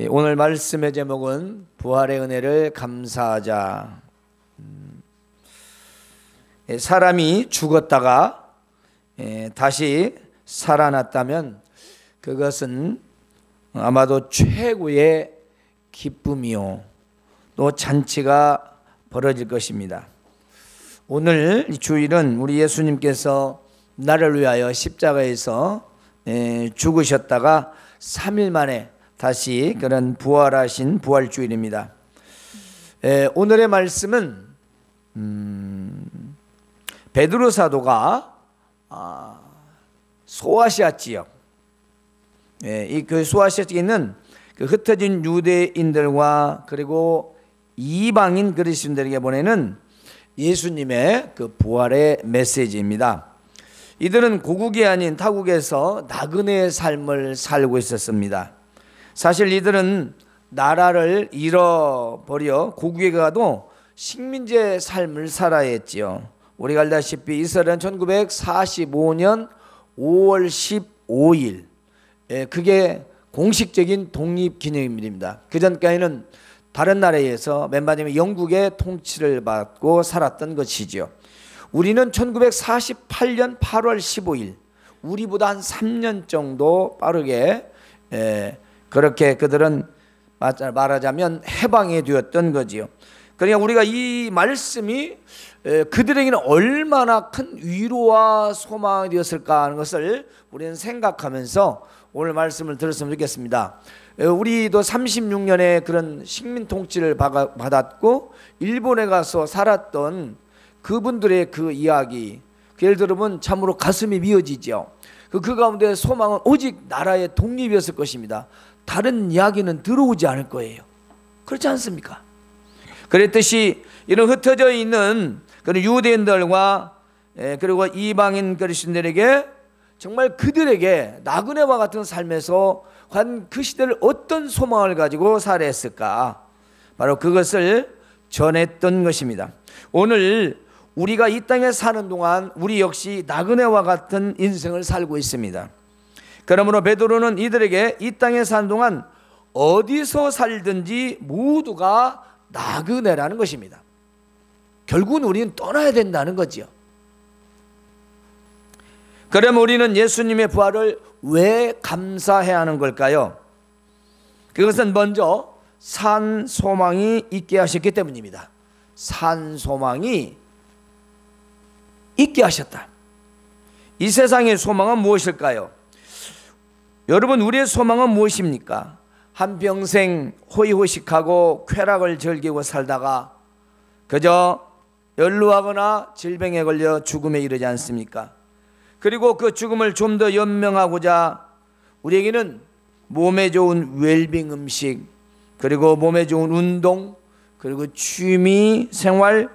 오늘 말씀의 제목은 부활의 은혜를 감사하자. 사람이 죽었다가 다시 살아났다면 그것은 아마도 최고의 기쁨이요 또 잔치가 벌어질 것입니다. 오늘 주일은 우리 예수님께서 나를 위하여 십자가에서 죽으셨다가 3일 만에 다시 그런 부활하신 부활주일입니다. 오늘의 말씀은 베드로 사도가 소아시아 지역, 그 소아시아 지역에 있는 그 흩어진 유대인들과 그리고 이방인 그리스도인들에게 보내는 예수님의 그 부활의 메시지입니다. 이들은 고국이 아닌 타국에서 나그네의 삶을 살고 있었습니다. 사실 이들은 나라를 잃어버려 고국에 가도 식민지의 삶을 살아야 했지요. 우리가 알다시피 이스라엘은 1945년 5월 15일 그게 공식적인 독립기념일입니다. 그 전까지는 다른 나라에서 맨 마지막에 영국의 통치를 받고 살았던 것이죠. 우리는 1948년 8월 15일 우리보다 한 3년 정도 빠르게 그렇게 그들은 말하자면 해방이 되었던 거지요. 그러니까 우리가 이 말씀이 그들에게는 얼마나 큰 위로와 소망이 되었을까 하는 것을 우리는 생각하면서 오늘 말씀을 들었으면 좋겠습니다. 우리도 36년의 그런 식민 통치를 받았고 일본에 가서 살았던 그분들의 그 이야기, 예를 들어보면 참으로 가슴이 미어지죠. 그 가운데 소망은 오직 나라의 독립이었을 것입니다. 다른 이야기는 들어오지 않을 거예요. 그렇지 않습니까? 그랬듯이 이런 흩어져 있는 그런 유대인들과 그리고 이방인 그리스도인들에게 정말 그들에게 나그네와 같은 삶에서 한 그 시대를 어떤 소망을 가지고 살아했을까, 바로 그것을 전했던 것입니다. 오늘 우리가 이 땅에 사는 동안 우리 역시 나그네와 같은 인생을 살고 있습니다. 그러므로 베드로는 이들에게 이 땅에 사는 동안 어디서 살든지 모두가 나그네라는 것입니다. 결국은 우리는 떠나야 된다는 거지요. 그럼 우리는 예수님의 부활을 왜 감사해야 하는 걸까요? 그것은 먼저 산 소망이 있게 하셨기 때문입니다. 산 소망이 있게 하셨다. 이 세상의 소망은 무엇일까요? 여러분, 우리의 소망은 무엇입니까? 한평생 호의호식하고 쾌락을 즐기고 살다가 그저 연루하거나 질병에 걸려 죽음에 이르지 않습니까? 그리고 그 죽음을 좀 더 연명하고자 우리에게는 몸에 좋은 웰빙 음식, 그리고 몸에 좋은 운동, 그리고 취미 생활,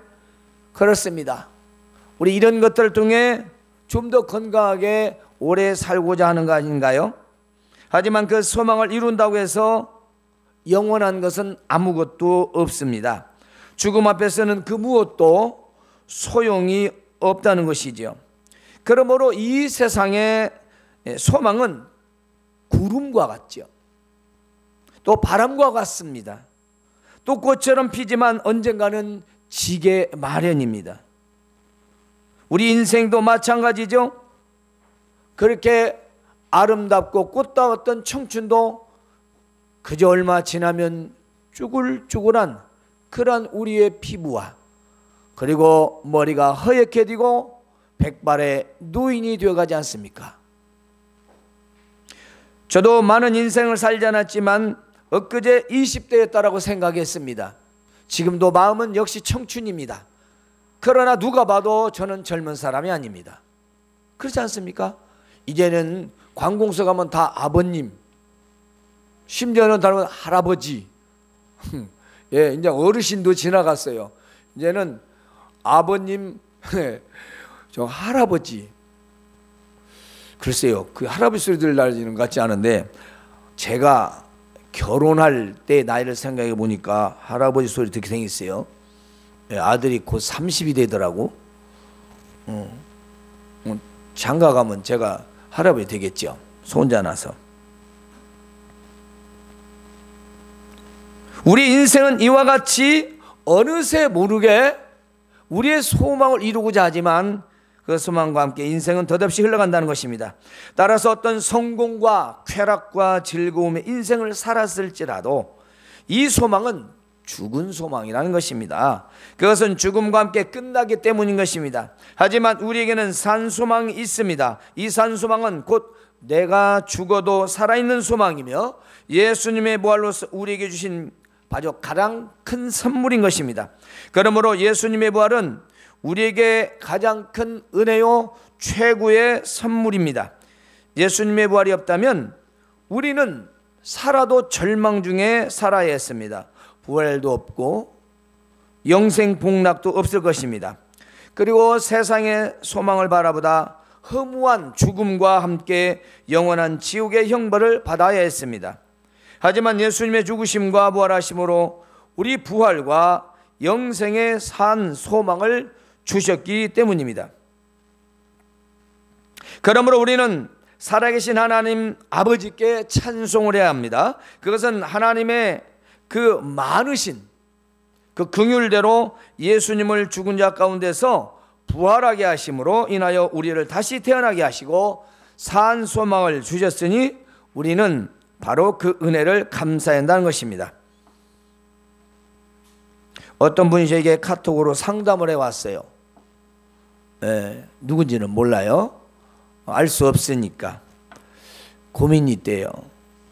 그렇습니다. 우리 이런 것들을 통해 좀 더 건강하게 오래 살고자 하는 거 아닌가요? 하지만 그 소망을 이룬다고 해서 영원한 것은 아무것도 없습니다. 죽음 앞에서는 그 무엇도 소용이 없다는 것이죠. 그러므로 이 세상의 소망은 구름과 같죠. 또 바람과 같습니다. 또 꽃처럼 피지만 언젠가는 지게 마련입니다. 우리 인생도 마찬가지죠. 그렇게 아름답고 꽃다웠던 청춘도 그저 얼마 지나면 쭈글쭈글한 그런 우리의 피부와 그리고 머리가 허옇게 백발의 노인이 되어가지 않습니까? 저도 많은 인생을 살지 않았지만 엊그제 20대였다라고 생각했습니다. 지금도 마음은 역시 청춘입니다. 그러나 누가 봐도 저는 젊은 사람이 아닙니다. 그렇지 않습니까? 이제는 관공서 가면 다 아버님, 심지어는 다른 할아버지, 이제 어르신도 지나갔어요. 이제는 아버님, 저 할아버지. 글쎄요, 그 할아버지 소리 들리는 것 같지 않은데 제가 결혼할 때 나이를 생각해 보니까 할아버지 소리 듣게 생겼어요. 아들이 곧 30이 되더라고. 장가 가면 제가 할아버지 되겠죠. 손자 나서. 우리 인생은 이와 같이 어느새 모르게 우리의 소망을 이루고자 하지만 그 소망과 함께 인생은 덧없이 흘러간다는 것입니다. 따라서 어떤 성공과 쾌락과 즐거움의 인생을 살았을지라도 이 소망은 죽은 소망이라는 것입니다. 그것은 죽음과 함께 끝나기 때문인 것입니다. 하지만 우리에게는 산 소망이 있습니다. 이 산 소망은 곧 내가 죽어도 살아있는 소망이며 예수님의 부활로서 우리에게 주신 아주 가장 큰 선물인 것입니다. 그러므로 예수님의 부활은 우리에게 가장 큰 은혜요 최고의 선물입니다. 예수님의 부활이 없다면 우리는 살아도 절망 중에 살아야 했습니다. 부활도 없고 영생 복락도 없을 것입니다. 그리고 세상의 소망을 바라보다 허무한 죽음과 함께 영원한 지옥의 형벌을 받아야 했습니다. 하지만 예수님의 죽으심과 부활하심으로 우리 부활과 영생의 산 소망을 주셨기 때문입니다. 그러므로 우리는 살아계신 하나님 아버지께 찬송을 해야 합니다. 그것은 하나님의 그 많으신 그 긍휼대로 예수님을 죽은 자 가운데서 부활하게 하심으로 인하여 우리를 다시 태어나게 하시고 산 소망을 주셨으니 우리는 바로 그 은혜를 감사해야 한다는 것입니다. 어떤 분이 저에게 카톡으로 상담을 해왔어요. 누군지는 몰라요. 알 수 없으니까 고민이 있대요.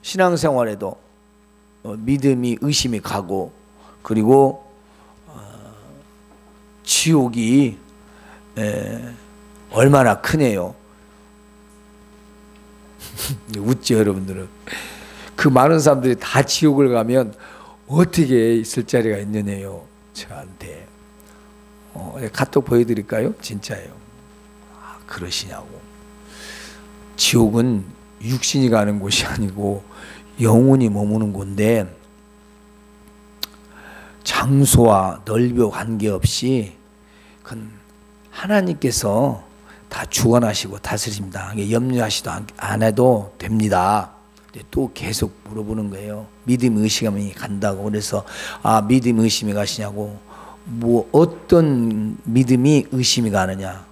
신앙생활에도 믿음이 의심이 가고 그리고 지옥이 얼마나 크네요. 웃죠 여러분들은. 그 많은 사람들이 다 지옥을 가면 어떻게 있을 자리가 있느냐요 저한테. 카톡 보여드릴까요? 진짜예요. 그러시냐고. 지옥은 육신이 가는 곳이 아니고 영혼이 머무는 곳인데 장소와 넓이와 관계없이 그건 하나님께서 다 주관하시고 다스립니다. 염려하시도 안 해도 됩니다. 또 계속 물어보는 거예요. 믿음 의심이 간다고. 그래서 믿음 의심이 가시냐고. 뭐 어떤 믿음이 의심이 가느냐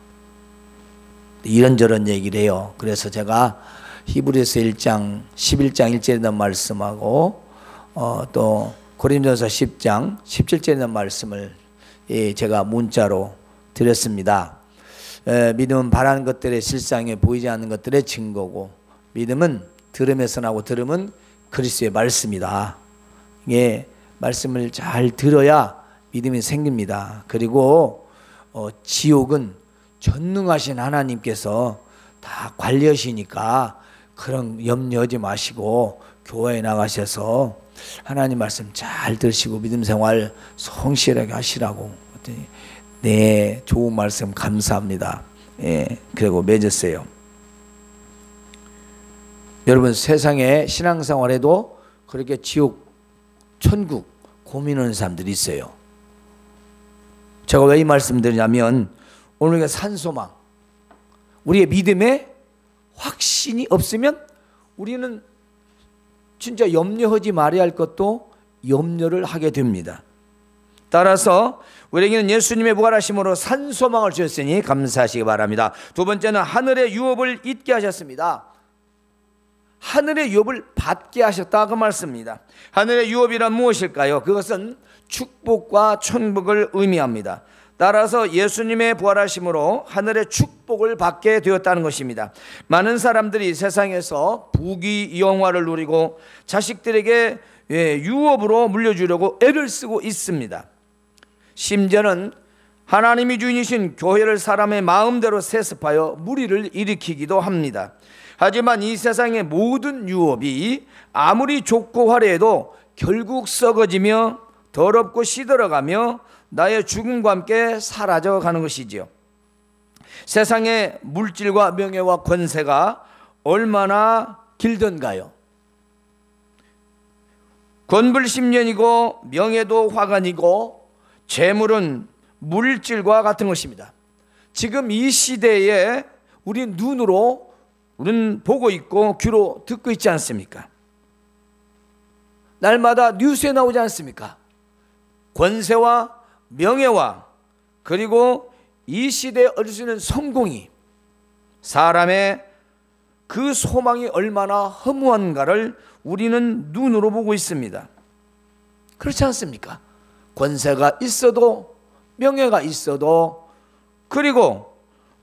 이런저런 얘기를 해요. 그래서 제가 히브리서 1장 11장 1절에 있는 말씀하고 또 고린도서 10장 17절에 있는 말씀을 제가 문자로 드렸습니다. 믿음은 바라는 것들의 실상에 보이지 않는 것들의 증거고 믿음은 들음에서 나고 들음은 그리스도의 말씀이다. 이게 말씀을 잘 들어야 믿음이 생깁니다. 그리고 지옥은 전능하신 하나님께서 다 관리하시니까 그런 염려하지 마시고 교회에 나가셔서 하나님 말씀 잘 들으시고 믿음 생활 성실하게 하시라고. 네, 좋은 말씀 감사합니다. 그리고 맺었어요. 여러분 세상에 신앙생활에도 그렇게 지옥, 천국 고민하는 사람들이 있어요. 제가 왜 이 말씀 드리냐면 오늘 우리가 산소망, 우리의 믿음에 확신이 없으면 우리는 진짜 염려하지 말아야 할 것도 염려를 하게 됩니다. 따라서 우리에게는 예수님의 부활하심으로 산소망을 주셨으니 감사하시기 바랍니다. 두 번째는 하늘의 유업을 잊게 하셨습니다. 하늘의 유업을 받게 하셨다 그 말씀입니다. 하늘의 유업이란 무엇일까요? 그것은 축복과 천복을 의미합니다. 따라서 예수님의 부활하심으로 하늘의 축복을 받게 되었다는 것입니다. 많은 사람들이 세상에서 부귀 영화를 누리고 자식들에게 유업으로 물려주려고 애를 쓰고 있습니다. 심지어는 하나님이 주인이신 교회를 사람의 마음대로 세습하여 무리를 일으키기도 합니다. 하지만 이 세상의 모든 유업이 아무리 좋고 화려해도 결국 썩어지며 더럽고 시들어가며 나의 죽음과 함께 사라져가는 것이지요. 세상의 물질과 명예와 권세가 얼마나 길던가요? 권불 10년이고 명예도 화관이고 재물은 물질과 같은 것입니다. 지금 이 시대에 우리 눈으로 우리는 보고 있고 귀로 듣고 있지 않습니까? 날마다 뉴스에 나오지 않습니까? 권세와 명예와 그리고 이 시대에 얻을 수 있는 성공이 사람의 그 소망이 얼마나 허무한가를 우리는 눈으로 보고 있습니다. 그렇지 않습니까? 권세가 있어도 명예가 있어도 그리고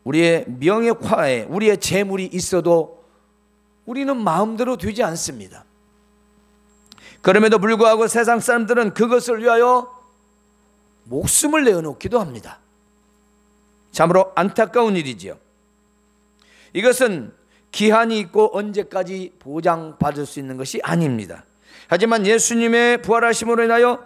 우리의 명예화에 우리의 재물이 있어도 우리는 마음대로 되지 않습니다. 그럼에도 불구하고 세상 사람들은 그것을 위하여 목숨을 내어놓기도 합니다. 참으로 안타까운 일이지요. 이것은 기한이 있고 언제까지 보장받을 수 있는 것이 아닙니다. 하지만 예수님의 부활하심으로 인하여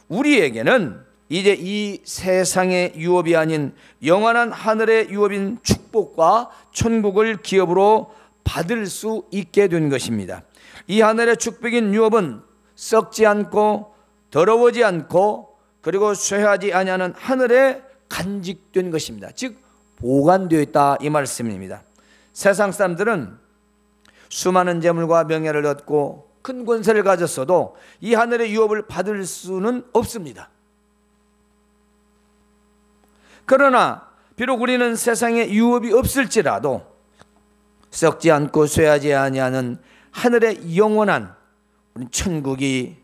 우리에게는 이제 이 세상의 유업이 아닌 영원한 하늘의 유업인 축복과 천국을 기업으로 받을 수 있게 된 것입니다. 이 하늘의 축복인 유업은 썩지 않고 더러워지 않고 그리고 쇠하지 아니하는 하늘에 간직된 것입니다. 즉 보관되어 있다 이 말씀입니다. 세상 사람들은 수많은 재물과 명예를 얻고 큰 권세를 가졌어도 이 하늘의 유업을 받을 수는 없습니다. 그러나 비록 우리는 세상에 유업이 없을지라도 썩지 않고 쇠하지 아니하는 하늘의 영원한 천국이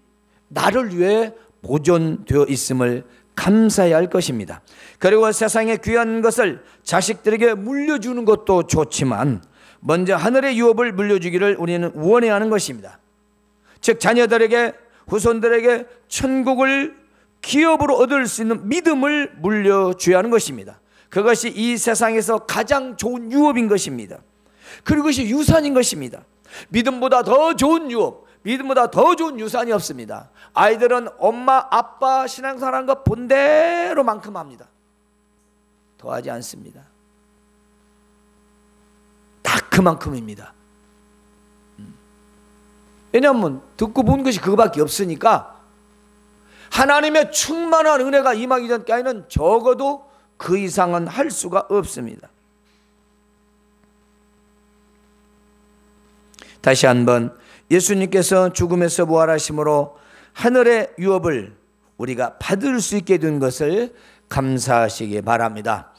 나를 위해 보존되어 있음을 감사해야 할 것입니다. 그리고 세상의 귀한 것을 자식들에게 물려주는 것도 좋지만 먼저 하늘의 유업을 물려주기를 우리는 원해야 하는 것입니다. 즉 자녀들에게 후손들에게 천국을 기업으로 얻을 수 있는 믿음을 물려줘야 하는 것입니다. 그것이 이 세상에서 가장 좋은 유업인 것입니다. 그리고 그것이 유산인 것입니다. 믿음보다 더 좋은 유업, 믿음보다 더 좋은 유산이 없습니다. 아이들은 엄마 아빠 신앙생활하는 것 본대로만큼 합니다. 더하지 않습니다. 딱 그만큼입니다. 왜냐하면 듣고 본 것이 그거밖에 없으니까 하나님의 충만한 은혜가 임하기 전까지는 적어도 그 이상은 할 수가 없습니다. 다시 한번 예수님께서 죽음에서 부활하심으로 하늘의 유업을 우리가 받을 수 있게 된 것을 감사하시기 바랍니다.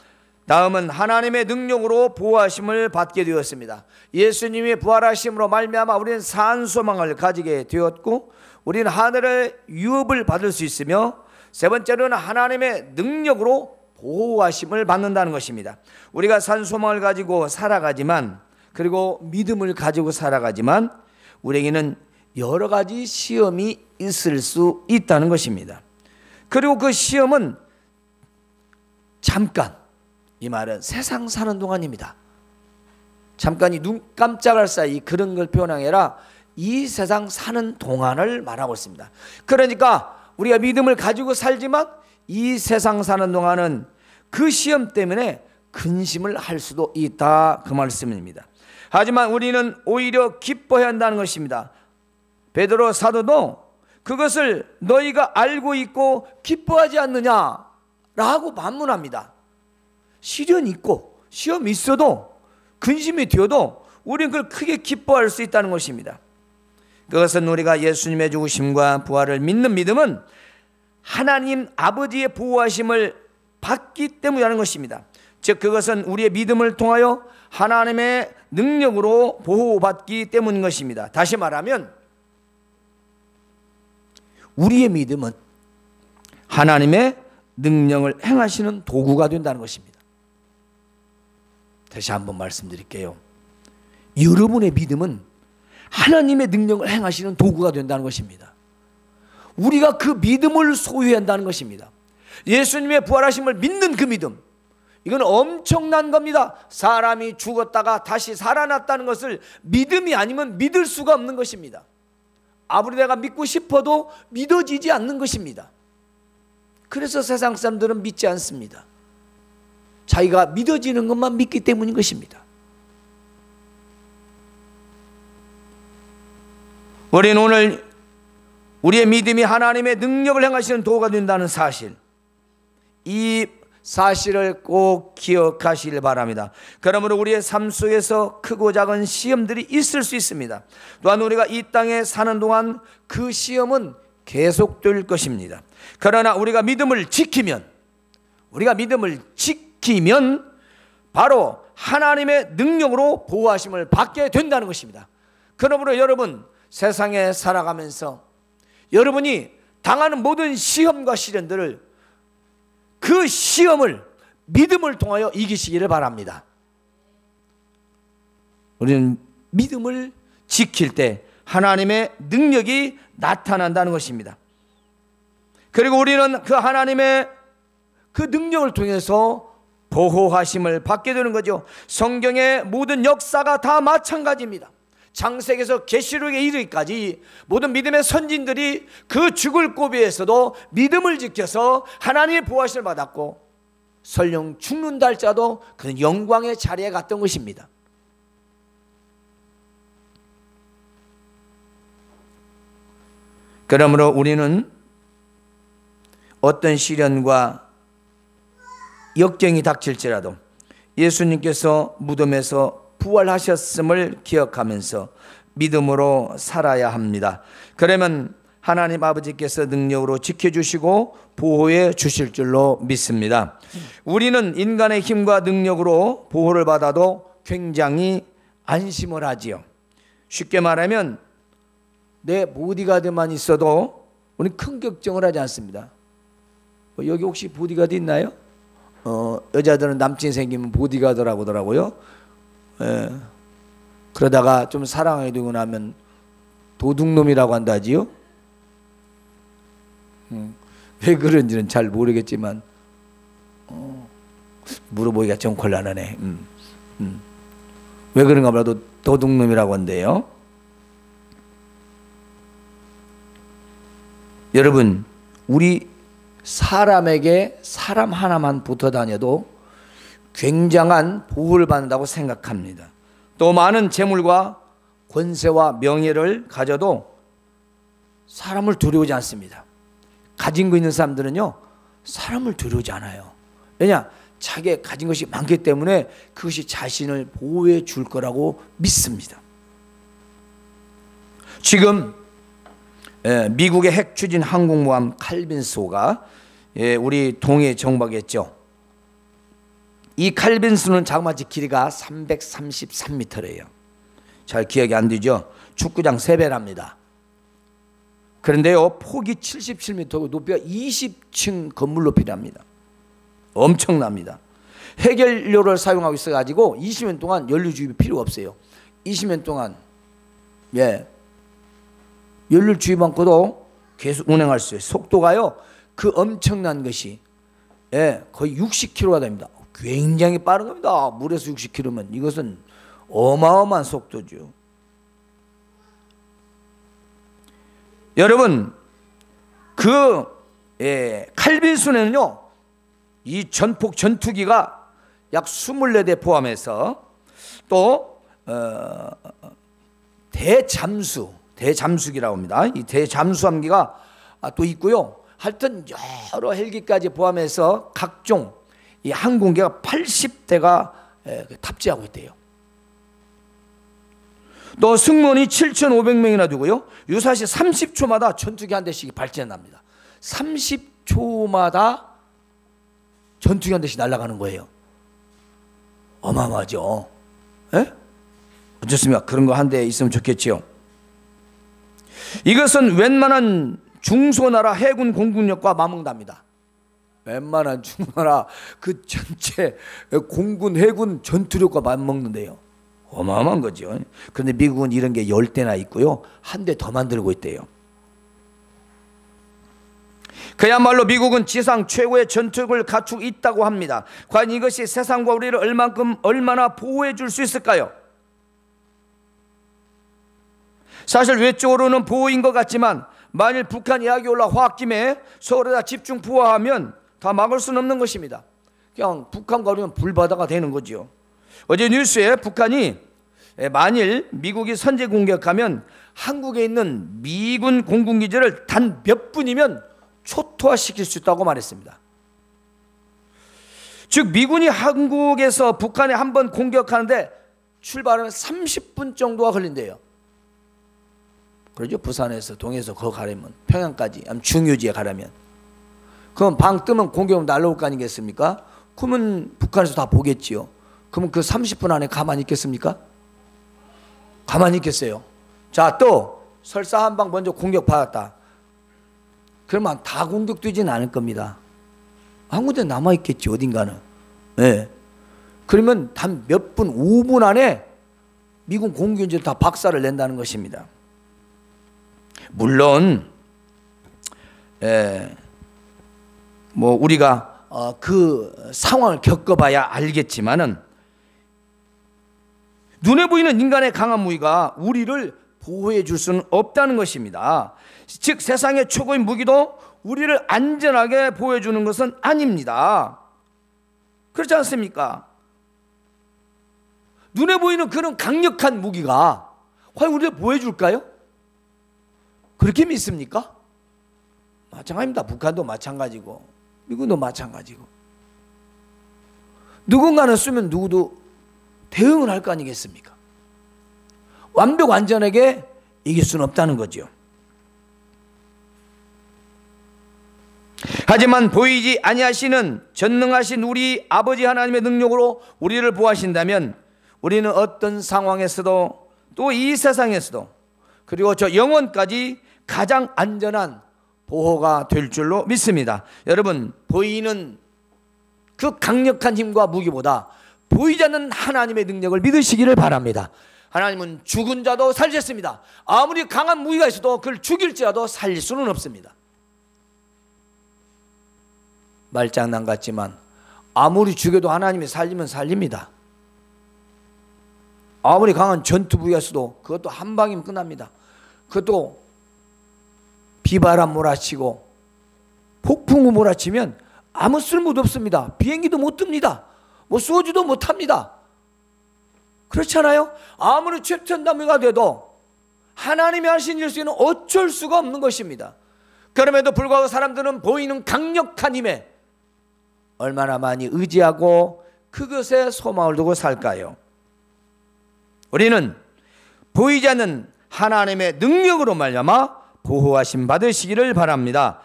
다음은 하나님의 능력으로 보호하심을 받게 되었습니다. 예수님이 부활하심으로 말미암아 우리는 산 소망을 가지게 되었고 우리는 하늘의 유업을 받을 수 있으며 세 번째로는 하나님의 능력으로 보호하심을 받는다는 것입니다. 우리가 산 소망을 가지고 살아가지만 그리고 믿음을 가지고 살아가지만 우리에게는 여러 가지 시험이 있을 수 있다는 것입니다. 그리고 그 시험은 잠깐, 이 말은 세상 사는 동안입니다. 잠깐이 눈 깜짝할 사이 그런 걸 표현한 게 아니라 이 세상 사는 동안을 말하고 있습니다. 그러니까 우리가 믿음을 가지고 살지만 이 세상 사는 동안은 그 시험 때문에 근심을 할 수도 있다 그 말씀입니다. 하지만 우리는 오히려 기뻐해야 한다는 것입니다. 베드로 사도도 그것을 너희가 알고 있고 기뻐하지 않느냐라고 반문합니다. 시련이 있고 시험이 있어도 근심이 되어도 우리는 그걸 크게 기뻐할 수 있다는 것입니다. 그것은 우리가 예수님의 죽으심과 부활을 믿는 믿음은 하나님 아버지의 보호하심을 받기 때문이라는 것입니다. 즉 그것은 우리의 믿음을 통하여 하나님의 능력으로 보호받기 때문인 것입니다. 다시 말하면 우리의 믿음은 하나님의 능력을 행하시는 도구가 된다는 것입니다. 다시 한번 말씀드릴게요. 여러분의 믿음은 하나님의 능력을 행하시는 도구가 된다는 것입니다. 우리가 그 믿음을 소유해야 한다는 것입니다. 예수님의 부활하심을 믿는 그 믿음, 이건 엄청난 겁니다. 사람이 죽었다가 다시 살아났다는 것을 믿음이 아니면 믿을 수가 없는 것입니다. 아무리 내가 믿고 싶어도 믿어지지 않는 것입니다. 그래서 세상 사람들은 믿지 않습니다. 자기가 믿어지는 것만 믿기 때문인 것입니다. 우리는 오늘 우리의 믿음이 하나님의 능력을 행하시는 도구가 된다는 사실, 이 사실을 꼭 기억하시길 바랍니다. 그러므로 우리의 삶 속에서 크고 작은 시험들이 있을 수 있습니다. 또한 우리가 이 땅에 사는 동안 그 시험은 계속될 것입니다. 그러나 우리가 믿음을 지키면 바로 하나님의 능력으로 보호하심을 받게 된다는 것입니다. 그러므로 여러분, 세상에 살아가면서 여러분이 당하는 모든 시험과 시련들을, 그 시험을 믿음을 통하여 이기시기를 바랍니다. 우리는 믿음을 지킬 때 하나님의 능력이 나타난다는 것입니다. 그리고 우리는 그 하나님의 그 능력을 통해서 보호하심을 받게 되는 거죠. 성경의 모든 역사가 다 마찬가지입니다. 창세기에서 계시록에 이르기까지 모든 믿음의 선진들이 그 죽을 고비에서도 믿음을 지켜서 하나님의 보호하심을 받았고, 설령 죽는다 할지라도 그는 영광의 자리에 갔던 것입니다. 그러므로 우리는 어떤 시련과 역경이 닥칠지라도 예수님께서 무덤에서 부활하셨음을 기억하면서 믿음으로 살아야 합니다. 그러면 하나님 아버지께서 능력으로 지켜주시고 보호해 주실 줄로 믿습니다. 우리는 인간의 힘과 능력으로 보호를 받아도 굉장히 안심을 하지요. 쉽게 말하면 내 보디가드만 있어도 우리는 큰 걱정을 하지 않습니다. 여기 혹시 보디가드 있나요? 여자들은 남친 생기면 보디가드라고 하더라고요. 그러다가 좀 사랑하게 되고 나면 도둑놈이라고 한다지요. 왜 그런지는 잘 모르겠지만 물어보기가 좀 곤란하네. 왜 그런가 몰라도 도둑놈이라고 한대요. 여러분, 우리 사람에게 사람 하나만 붙어 다녀도 굉장한 보호를 받는다고 생각합니다. 또 많은 재물과 권세와 명예를 가져도 사람을 두려워하지 않습니다. 가진 거 있는 사람들은요, 사람을 두려워하지 않아요. 왜냐? 자기가 가진 것이 많기 때문에 그것이 자신을 보호해 줄 거라고 믿습니다. 지금 미국의 핵 추진 항공모함 칼빈소가 우리 동해에 정박했죠. 이 칼빈소는 자그마치 길이가 333m래요. 잘 기억이 안 되죠? 축구장 3배랍니다. 그런데요, 폭이 77m고 높이가 20층 건물 높이랍니다. 엄청납니다. 핵연료를 사용하고 있어가지고 20년 동안 연료 주입이 필요 없어요. 20년 동안 연료 주입 않고도 계속 운행할 수 있어요. 속도가요, 그 엄청난 것이 거의 60km가 됩니다. 굉장히 빠른 겁니다. 물에서 60km면 이것은 어마어마한 속도죠. 여러분, 그 칼빈소는요, 이 전폭 전투기가 약 24대 포함해서 또 대잠수기라고 합니다. 이 대잠수함기가 또 있고요. 하여튼 여러 헬기까지 포함해서 각종 이 항공기가 80대가 탑재하고 있대요. 또 승무원이 7,500명이나 되고요. 유사시 30초마다 전투기 한 대씩 발진합니다. 30초마다 전투기 한 대씩 날아가는 거예요. 어마어마하죠. 어떻습니까? 그런 거 한 대 있으면 좋겠지요. 이것은 웬만한 중소나라 해군 공군력과 맞먹답니다. 웬만한 중나라 그 전체 공군 해군 전투력과 맞먹는데요. 어마어마한 거죠. 그런데 미국은 이런 게 10대나 있고요, 한 대 더 만들고 있대요. 그야말로 미국은 지상 최고의 전투력을 갖추고 있다고 합니다. 과연 이것이 세상과 우리를 얼마나 보호해 줄 수 있을까요? 사실 외적으로는 보호인 것 같지만 만일 북한 이야기 올라 화학김에 서울에다 집중 부하하면 다 막을 수는 없는 것입니다. 그냥 북한과 우리는 불바다가 되는 거죠. 어제 뉴스에 북한이 만일 미국이 선제 공격하면 한국에 있는 미군 공군기지를 단 몇 분이면 초토화시킬 수 있다고 말했습니다. 즉 미군이 한국에서 북한에 한 번 공격하는데 출발은 30분 정도가 걸린대요. 그러죠? 부산에서 동해에서 거 가려면 평양까지 중요지에 가려면 그럼 방 뜨면 공격은 날라올 거 아니겠습니까? 그러면 북한에서 다 보겠지요. 그러면 그 30분 안에 가만히 있겠습니까? 가만히 있겠어요. 자, 또 설사 한 방 먼저 공격받았다. 그러면 다 공격되지는 않을 겁니다. 한 군데 남아있겠지, 어딘가는. 네. 그러면 단 몇 분, 5분 안에 미군 공군들이 다 박살을 낸다는 것입니다. 물론 뭐 우리가 그 상황을 겪어봐야 알겠지만은 눈에 보이는 인간의 강한 무기가 우리를 보호해 줄 수는 없다는 것입니다. 즉 세상의 최고의 무기도 우리를 안전하게 보호해 주는 것은 아닙니다. 그렇지 않습니까? 눈에 보이는 그런 강력한 무기가 과연 우리를 보호해 줄까요? 그렇게 믿습니까? 마찬가지입니다. 북한도 마찬가지고 미국도 마찬가지고 누군가는 쓰면 누구도 대응을 할 거 아니겠습니까? 완벽 완전하게 이길 수는 없다는 거죠. 하지만 보이지 아니하시는 전능하신 우리 아버지 하나님의 능력으로 우리를 보호하신다면 우리는 어떤 상황에서도 또 이 세상에서도 그리고 저 영원까지 가장 안전한 보호가 될 줄로 믿습니다. 여러분, 보이는 그 강력한 힘과 무기보다 보이지 않는 하나님의 능력을 믿으시기를 바랍니다. 하나님은 죽은 자도 살리셨습니다. 아무리 강한 무기가 있어도 그를 죽일지라도 살릴 수는 없습니다. 말장난 같지만 아무리 죽여도 하나님이 살리면 살립니다. 아무리 강한 전투 무기가 있어도 그것도 한 방이면 끝납니다. 그것도 비바람 몰아치고 폭풍우 몰아치면 아무 쓸모도 없습니다. 비행기도 못 뜹니다. 뭐 쏘지도 못합니다. 그렇잖아요? 아무리 최첨단무기가 돼도 하나님이 하신 일수는 어쩔 수가 없는 것입니다. 그럼에도 불구하고 사람들은 보이는 강력한 힘에 얼마나 많이 의지하고 그것에 소망을 두고 살까요? 우리는 보이지 않는 하나님의 능력으로 말미암아 보호하심 받으시기를 바랍니다.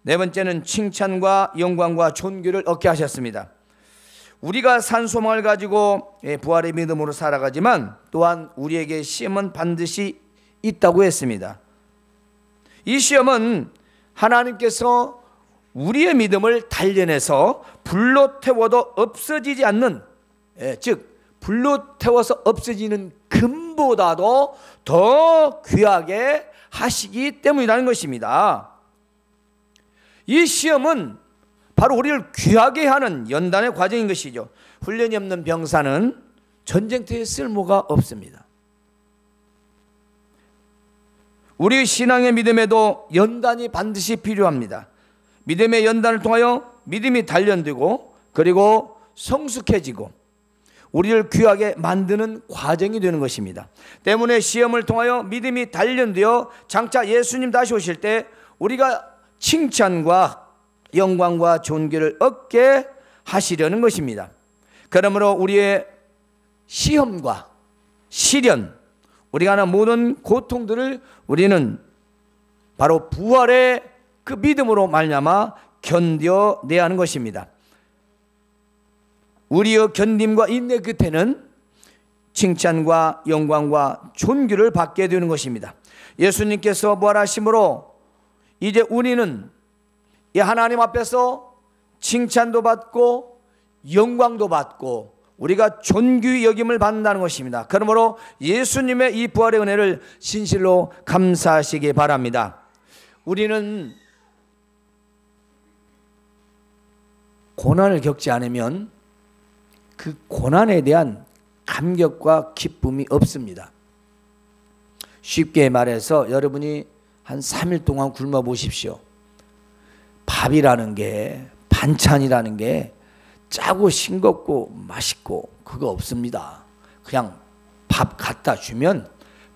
네 번째는 칭찬과 영광과 존귀를 얻게 하셨습니다. 우리가 산 소망을 가지고 부활의 믿음으로 살아가지만 또한 우리에게 시험은 반드시 있다고 했습니다. 이 시험은 하나님께서 우리의 믿음을 단련해서 불로 태워도 없어지지 않는, 즉 불로 태워서 없어지는 금보다도 더 귀하게 하시기 때문이라는 것입니다. 이 시험은 바로 우리를 귀하게 하는 연단의 과정인 것이죠. 훈련이 없는 병사는 전쟁터에 쓸모가 없습니다. 우리 신앙의 믿음에도 연단이 반드시 필요합니다. 믿음의 연단을 통하여 믿음이 단련되고 그리고 성숙해지고 우리를 귀하게 만드는 과정이 되는 것입니다. 때문에 시험을 통하여 믿음이 단련되어 장차 예수님 다시 오실 때 우리가 칭찬과 영광과 존귀를 얻게 하시려는 것입니다. 그러므로 우리의 시험과 시련, 우리가 하는 모든 고통들을 우리는 바로 부활의 그 믿음으로 말미암아 견뎌내야 하는 것입니다. 우리의 견딤과 인내 끝에는 칭찬과 영광과 존귀를 받게 되는 것입니다. 예수님께서 부활하심으로 이제 우리는 이 하나님 앞에서 칭찬도 받고 영광도 받고 우리가 존귀 여김을 받는다는 것입니다. 그러므로 예수님의 이 부활의 은혜를 진실로 감사하시기 바랍니다. 우리는 고난을 겪지 않으면 그 고난에 대한 감격과 기쁨이 없습니다. 쉽게 말해서 여러분이 한 3일 동안 굶어 보십시오. 밥이라는 게, 반찬이라는 게 짜고 싱겁고 맛있고 그거 없습니다. 그냥 밥 갖다 주면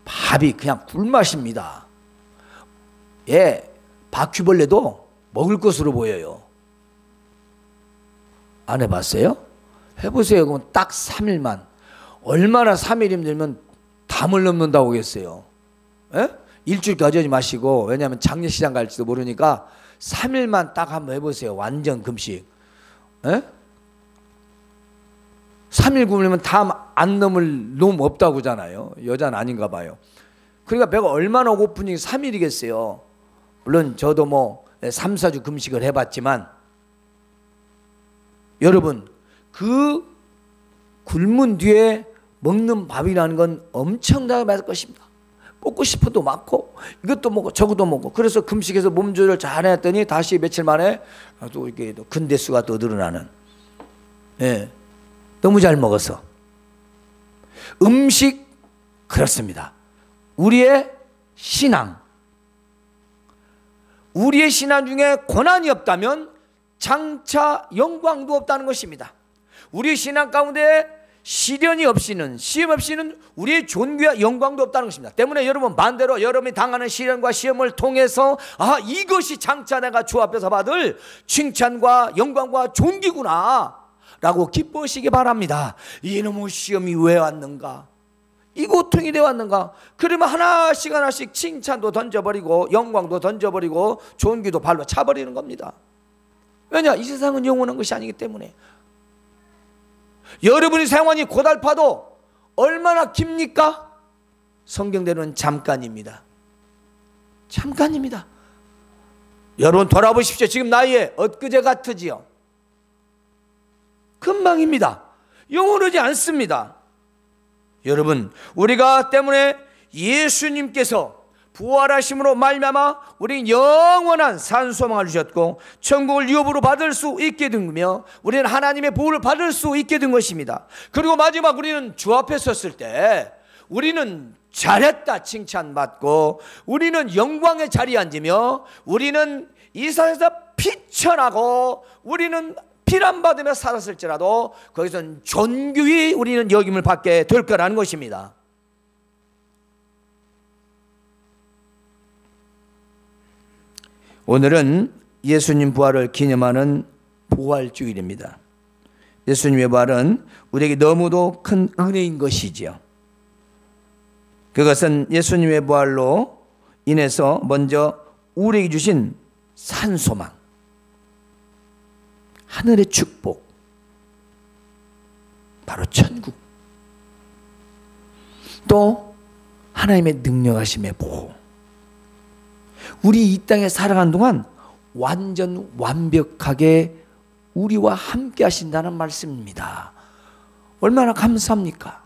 밥이 그냥 꿀맛입니다. 바퀴벌레도 먹을 것으로 보여요. 안 해봤어요? 해보세요. 그럼 딱 3일만. 얼마나 3일 힘들면 담을 넘는다고 하겠어요. 예? 일주일까지 하지 마시고, 왜냐하면 장례시장 갈지도 모르니까 3일만 딱 한번 해보세요. 완전 금식. 예? 3일 굶으면 담 안 넘을 놈 없다고 하잖아요. 여자는 아닌가 봐요. 그러니까 배가 얼마나 고픈지 3일이겠어요. 물론 저도 뭐 3, 4주 금식을 해봤지만, 여러분 그 굶은 뒤에 먹는 밥이라는 건 엄청나게 맛있을 것입니다. 먹고 싶어도 많고 이것도 먹고 저것도 먹고, 그래서 금식해서 몸 조절 잘 해놨더니 다시 며칠 만에 또 이렇게 근대수가 또 늘어나는. 예, 너무 잘 먹어서. 음식 그렇습니다. 우리의 신앙 중에 고난이 없다면 장차 영광도 없다는 것입니다. 우리의 신앙 가운데 시련이 없이는, 시험 없이는 우리의 존귀와 영광도 없다는 것입니다. 때문에 여러분 반대로 여러분이 당하는 시련과 시험을 통해서 이것이 장차 내가 주 앞에서 받을 칭찬과 영광과 존귀구나 라고 기뻐하시기 바랍니다. 이놈의 시험이 왜 왔는가, 이 고통이 왜 왔는가. 그러면 하나씩 칭찬도 던져버리고 영광도 던져버리고 존귀도 발로 차버리는 겁니다. 왜냐? 이 세상은 영원한 것이 아니기 때문에. 여러분의 생활이 고달파도 얼마나 깁니까? 성경대로는 잠깐입니다. 잠깐입니다. 여러분 돌아보십시오. 지금 나이에 엊그제 같으지요? 금방입니다. 영원하지 않습니다. 여러분, 우리가 때문에 예수님께서 부활하심으로 말미암아 우리는 영원한 산소망을 주셨고 천국을 유업으로 받을 수 있게 된 거며, 우리는 하나님의 보호를 받을 수 있게 된 것입니다. 그리고 마지막 우리는 주 앞에 섰을 때 우리는 잘했다 칭찬받고, 우리는 영광의 자리에 앉으며, 우리는 이 세상에서 피천하고 우리는 비난받으며 살았을지라도 거기서는 존귀히 우리는 여김을 받게 될 거라는 것입니다. 오늘은 예수님 부활을 기념하는 부활주일입니다. 예수님의 부활은 우리에게 너무도 큰 은혜인 것이지요. 그것은 예수님의 부활로 인해서 먼저 우리에게 주신 산소망, 하늘의 축복, 바로 천국, 또 하나님의 능력하심의 보호. 우리 이 땅에 살아가는 동안 완전 완벽하게 우리와 함께 하신다는 말씀입니다. 얼마나 감사합니까?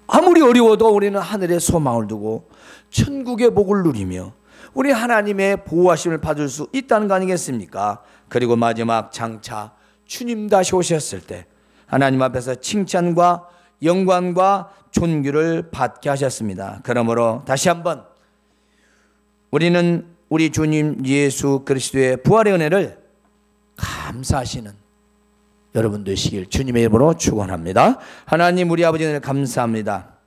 아무리 어려워도 우리는 하늘의 소망을 두고 천국의 복을 누리며 우리 하나님의 보호하심을 받을 수 있다는 거 아니겠습니까? 그리고 마지막 장차 주님 다시 오셨을 때 하나님 앞에서 칭찬과 영광과 존귀를 받게 하셨습니다. 그러므로 다시 한번 우리는 우리 주님 예수 그리스도의 부활의 은혜를 감사하시는 여러분 되시길 주님의 이름으로 축원합니다. 하나님 우리 아버지 은혜를 감사합니다.